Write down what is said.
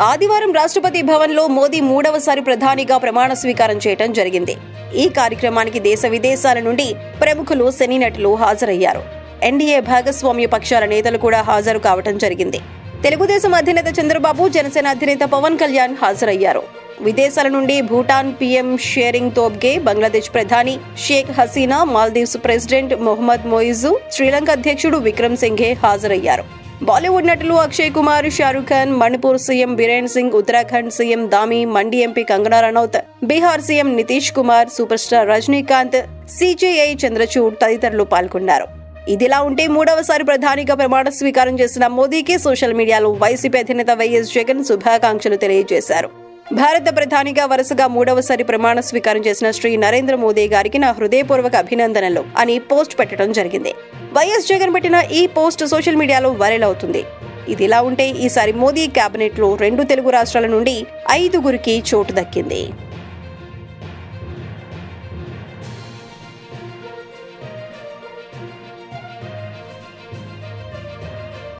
ఆదివారం రాష్ట్రపతి భవన్లో మోదీ మూడవసారి ప్రధానిగా ప్రమాణ స్వీకారం చేయడం జరిగింది. ఈ కార్యక్రమానికి దేశ విదేశాల నుండి ప్రముఖులు, సినీ నటులు హాజరయ్యారు. ఎన్డీఏ భాగస్వామ్య పక్షాల నేతలు కూడా హాజరు కావడం జరిగింది. తెలుగుదేశం అధినేత చంద్రబాబు, జనసేన అధినేత పవన్ కళ్యాణ్ హాజరయ్యారు. విదేశాల నుండి భూటాన్ పీఎం షేరింగ్ తోబ్గే, బంగ్లాదేశ్ ప్రధాని షేక్ హసీనా, మాల్దీవ్స్ ప్రెసిడెంట్ మొహమ్మద్ మొయిజు, శ్రీలంక అధ్యక్షుడు విక్రమ్ సింఘే హాజరయ్యారు. బాలీవుడ్ నటులు Akshay Kumar, Shahrukh Khan, Manipur CM Biren Singh, Uttarakhand CM Dhami, Mandi MP Kangana Ranaut, Bihar CM Nitish Kumar, super star Rajinikanth, CJI Chandrachud తదితరులు పాల్గొన్నారు. ఇదిలా ఉంటే మూడవసారి ప్రధానిగా ప్రమాణ స్వీకారం చేసిన మోదీకి సోషల్ మీడియాలో వైసీపీ అధినేత వైఎస్ జగన్ శుభాకాంక్షలు తెలియజేశారు. భారత ప్రధానిగా వరుసగా మూడవసారి ప్రమాణ స్వీకారం చేసిన శ్రీ నరేంద్ర మోదీ గారికి నా హృదయపూర్వక అభినందనలు అని పోస్ట్ పెట్టడం జరిగింది. వైఎస్ జగన్ పెట్టిన ఈ పోస్ట్ సోషల్ మీడియాలో వైరల్ అవుతుంది. ఇదిలా ఉంటే ఈసారి మోదీ కేబినెట్ లో 2 తెలుగు రాష్ట్రాల నుండి 5గురికి చోటు దక్కింది.